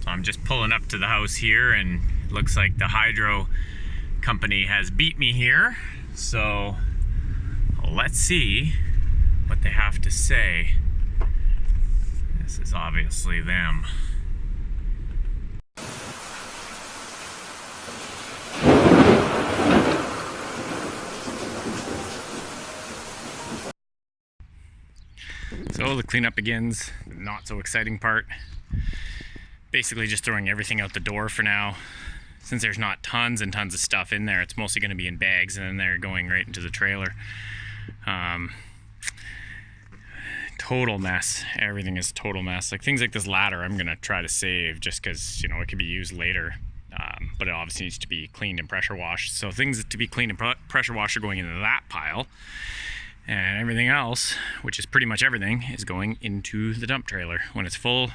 So I'm just pulling up to the house here, and it looks like the hydro company has beat me here. So let's see what they have to say. This is obviously them. So the cleanup begins, the not so exciting part. Basically just throwing everything out the door for now. Since there's not tons and tons of stuff in there, it's mostly going to be in bags, and then they're going right into the trailer. Total mess. Everything is total mess. Like things like this ladder I'm going to try to save just because, you know, it could be used later. But it obviously needs to be cleaned and pressure washed. So things to be cleaned and pressure washed are going into that pile. And everything else, which is pretty much everything, is going into the dump trailer. When it's full,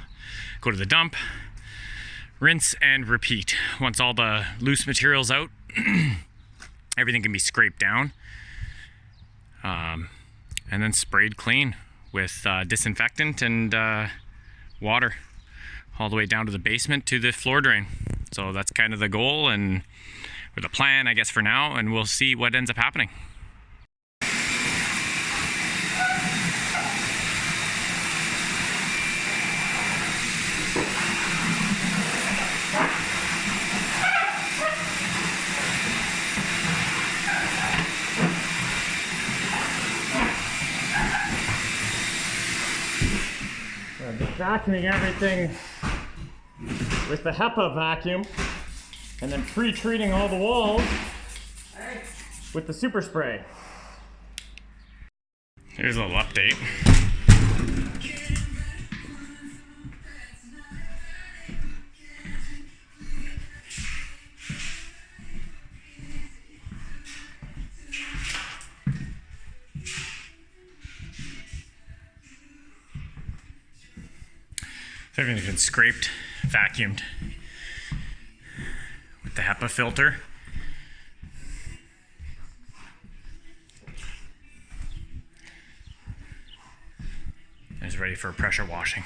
go to the dump, rinse and repeat. Once all the loose material's out, everything can be scraped down and then sprayed clean with disinfectant and water all the way down to the basement to the floor drain. So that's kind of the goal and or the plan, I guess, for now, and we'll see what ends up happening. Vacuuming everything with the HEPA vacuum and then pre-treating all the walls with the super spray. Here's a little update. Everything's been scraped, vacuumed with the HEPA filter. And it's ready for pressure washing.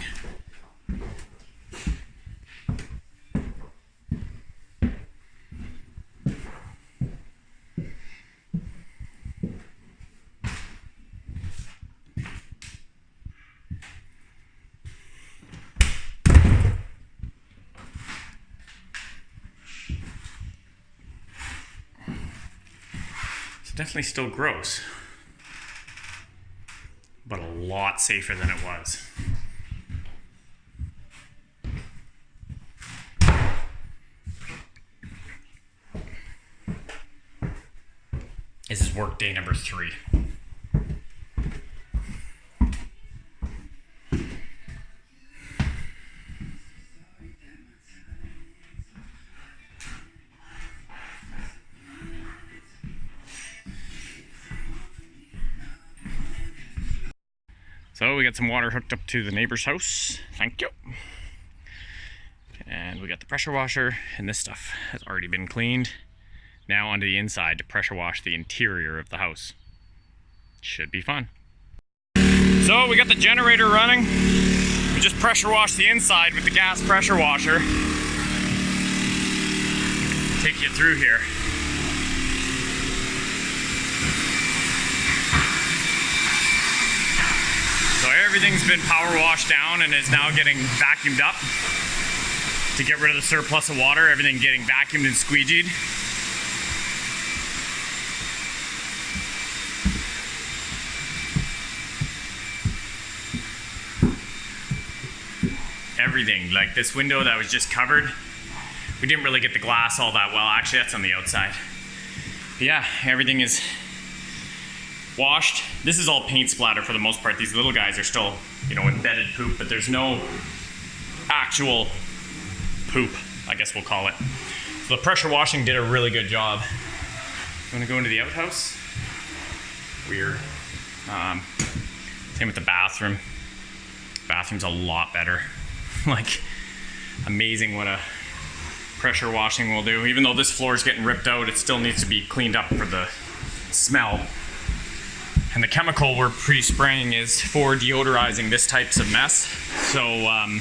Definitely still gross, but a lot safer than it was. This is work day number 3. So we got some water hooked up to the neighbor's house. Thank you. And we got the pressure washer, and this stuff has already been cleaned. Now onto the inside to pressure wash the interior of the house. Should be fun. So we got the generator running. We just pressure washed the inside with the gas pressure washer. Take you through here. So everything's been power washed down and is now getting vacuumed up to get rid of the surplus of water. Everything getting vacuumed and squeegeed. Everything, like this window that was just covered, we didn't really get the glass all that well. Actually, that's on the outside. But yeah, everything is washed. This is all paint splatter for the most part. These little guys are still, you know, embedded poop, but there's no actual poop, I guess we'll call it. So the pressure washing did a really good job. You want to go into the outhouse? Weird. Same with the bathroom. Bathroom's a lot better. Like, amazing what a pressure washing will do. Even though this floor is getting ripped out, it still needs to be cleaned up for the smell. And the chemical we're pre-spraying is for deodorizing this types of mess. So, and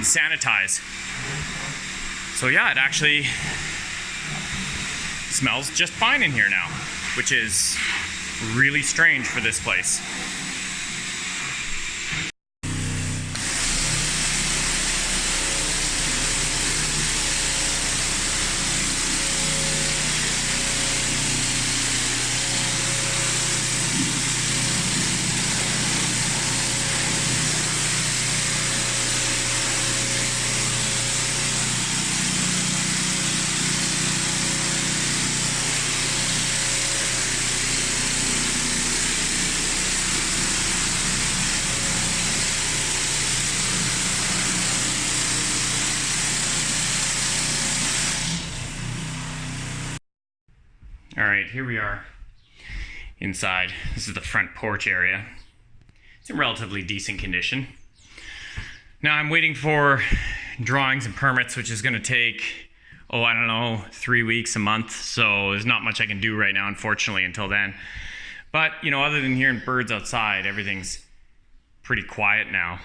sanitize. So yeah, it actually smells just fine in here now, which is really strange for this place. All right, here we are inside. This is the front porch area. It's in relatively decent condition. Now I'm waiting for drawings and permits, which is gonna take, I don't know, 3 weeks, a month. So there's not much I can do right now, unfortunately, until then. But, you know, other than hearing birds outside, everything's pretty quiet now.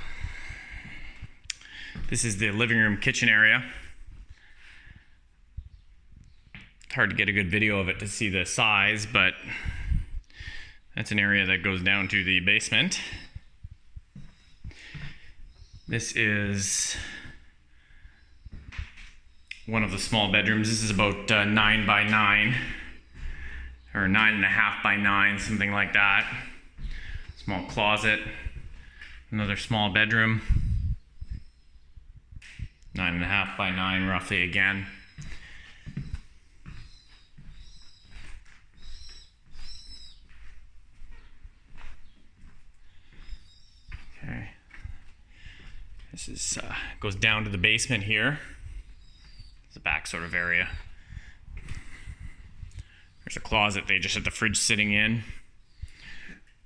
This is the living room kitchen area. Hard to get a good video of it to see the size, but that's an area that goes down to the basement. This is one of the small bedrooms. This is about 9 by 9 or 9.5 by 9, something like that. Small closet, another small bedroom, 9.5 by 9 roughly again. Okay. This is goes down to the basement here. It's a back sort of area. There's a closet they just had the fridge sitting in.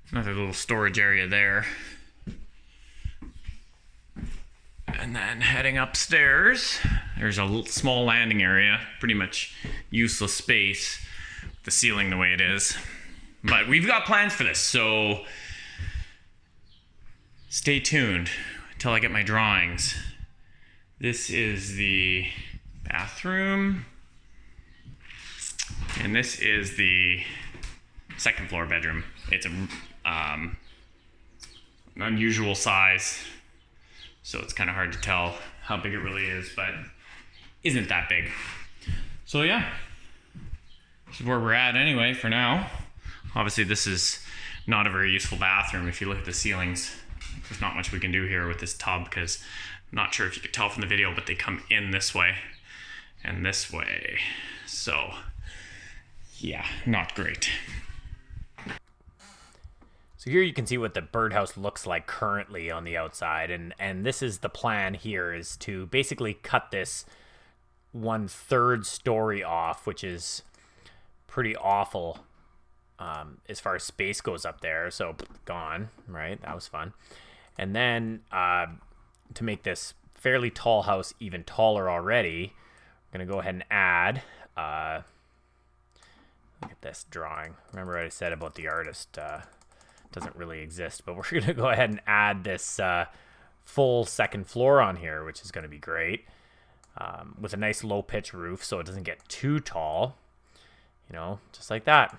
Another little storage area there. And then heading upstairs, there's a small landing area, pretty much useless space, with the ceiling the way it is. But we've got plans for this, so stay tuned until I get my drawings. This is the bathroom, and this is the second floor bedroom. It's an unusual size, so it's kind of hard to tell how big it really is, but isn't that big. So yeah, this is where we're at anyway for now. Obviously this is not a very useful bathroom. If you look at the ceilings, there's not much we can do here with this tub, because I'm not sure if you could tell from the video, but they come in this way and this way. So yeah, not great. So here you can see what the birdhouse looks like currently on the outside, and this is the plan here, is to basically cut this 1/3 story off, which is pretty awful as far as space goes up there. So gone, right? That was fun. And then to make this fairly tall house even taller already, I'm gonna go ahead and add, look at this drawing. Remember what I said about the artist doesn't really exist, but we're gonna go ahead and add this full second floor on here, which is gonna be great, with a nice low pitch roof so it doesn't get too tall, you know, just like that.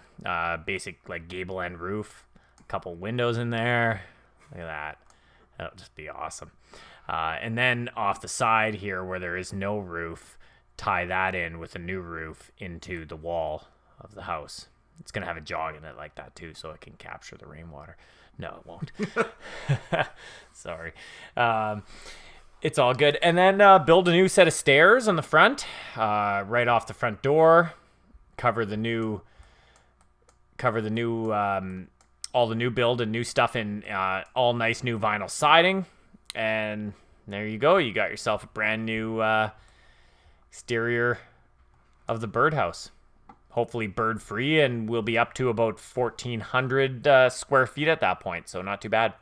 Basic like gable end roof, a couple windows in there. Look at that. That'll just be awesome. And then off the side here where there is no roof, tie that in with a new roof into the wall of the house. It's going to have a jog in it like that too, so it can capture the rainwater. No, it won't. Sorry. It's all good. And then build a new set of stairs on the front, right off the front door. Cover the new all the new build and new stuff in all nice new vinyl siding. And there you go. You got yourself a brand new exterior of the birdhouse. Hopefully bird free, and we'll be up to about 1,400 square feet at that point. So not too bad.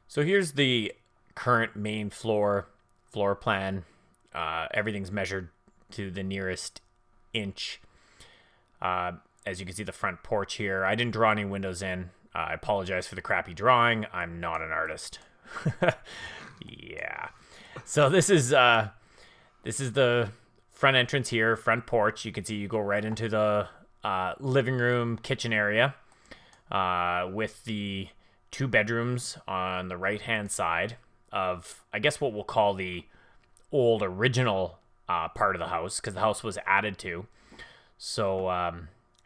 So here's the current main floor plan. Everything's measured to the nearest inch. as you can see, the front porch here. I didn't draw any windows in. I apologize for the crappy drawing. I'm not an artist. Yeah. So this is the front entrance here, front porch. You can see you go right into the living room, kitchen area, with the 2 bedrooms on the right-hand side of, I guess, what we'll call the old original part of the house, because the house was added to. So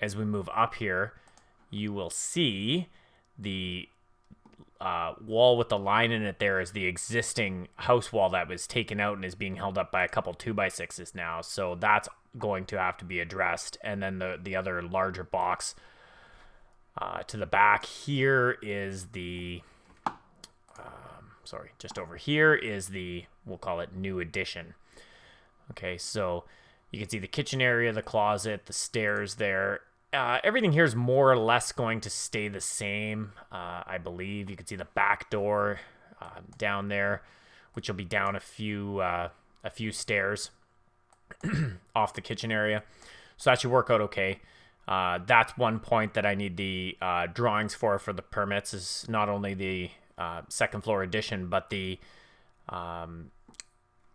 as we move up here, you will see the wall with the line in it there is the existing house wall that was taken out and is being held up by a couple 2x6s now. So that's going to have to be addressed. And then the other larger box to the back here is the, just over here is the, we'll call it new addition. Okay, so you can see the kitchen area, the closet, the stairs there. Everything here is more or less going to stay the same, I believe. You can see the back door down there, which will be down a few stairs off the kitchen area. So that should work out okay. That's one point that I need the drawings for the permits, is not only the second floor addition, but the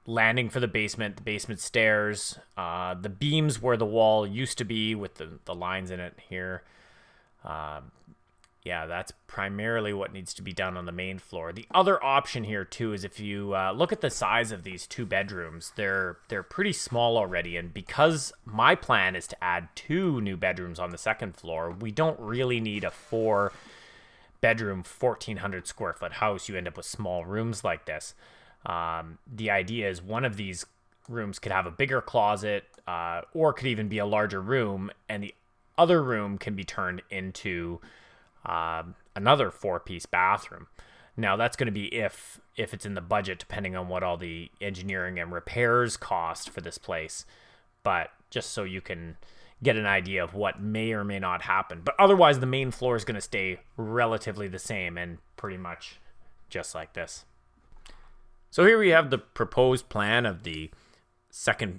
landing for the basement stairs, the beams where the wall used to be with the lines in it here. Yeah, that's primarily what needs to be done on the main floor. The other option here too is if you look at the size of these 2 bedrooms, they're pretty small already. And because my plan is to add 2 new bedrooms on the second floor, we don't really need a 4-bedroom, 1,400 square foot house. You end up with small rooms like this. The idea is one of these rooms could have a bigger closet, or could even be a larger room, and the other room can be turned into another 4-piece bathroom. Now that's going to be if it's in the budget, depending on what all the engineering and repairs cost for this place. But just so you can get an idea of what may or may not happen. But otherwise, the main floor is going to stay relatively the same and pretty much just like this. So here we have the proposed plan of the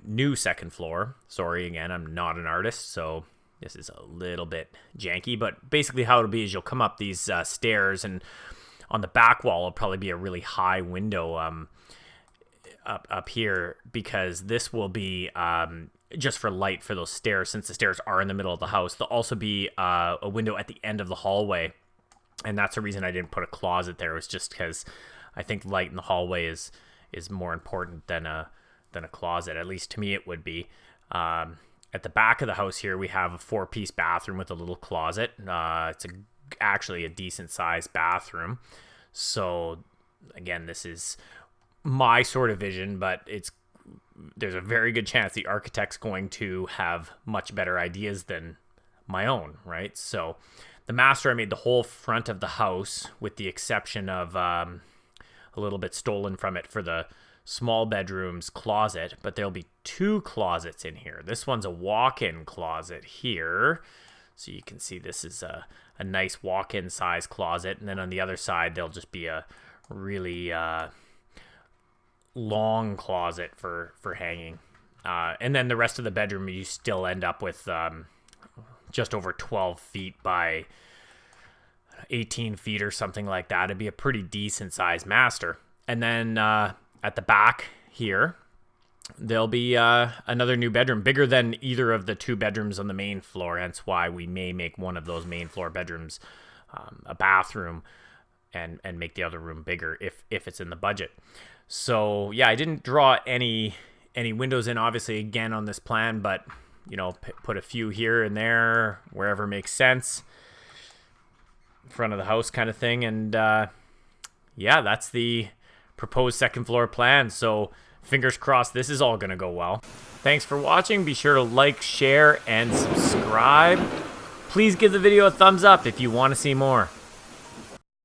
new second floor. Sorry, again, I'm not an artist, so this is a little bit janky. But basically how it'll be is you'll come up these stairs, and on the back wall will probably be a really high window up here, because this will be just for light for those stairs. Since the stairs are in the middle of the house, there'll also be a window at the end of the hallway. And that's the reason I didn't put a closet there, was just because I think light in the hallway is more important than a closet. At least to me it would be. At the back of the house here, we have a 4-piece bathroom with a little closet. It's actually a decent sized bathroom. So again, this is my sort of vision, but there's a very good chance the architect's going to have much better ideas than my own, right? So the master, I made the whole front of the house with the exception of a little bit stolen from it for the small bedroom's closet, but there'll be 2 closets in here. This one's a walk-in closet here. So you can see this is a nice walk-in size closet. And then on the other side, there'll just be a really long closet for hanging. And then the rest of the bedroom, you still end up with just over 12 feet by 18 feet or something like that. It'd be a pretty decent sized master. And then at the back here, there'll be another new bedroom, bigger than either of the 2 bedrooms on the main floor. Hence why we may make one of those main floor bedrooms a bathroom, and make the other room bigger if it's in the budget. So yeah, I didn't draw any windows in, obviously, again on this plan, but you know, put a few here and there wherever makes sense, front of the house kind of thing. And yeah, that's the proposed second floor plan. So fingers crossed this is all gonna go well. Thanks for watching. Be sure to like, share, and subscribe. Please give the video a thumbs up if you want to see more.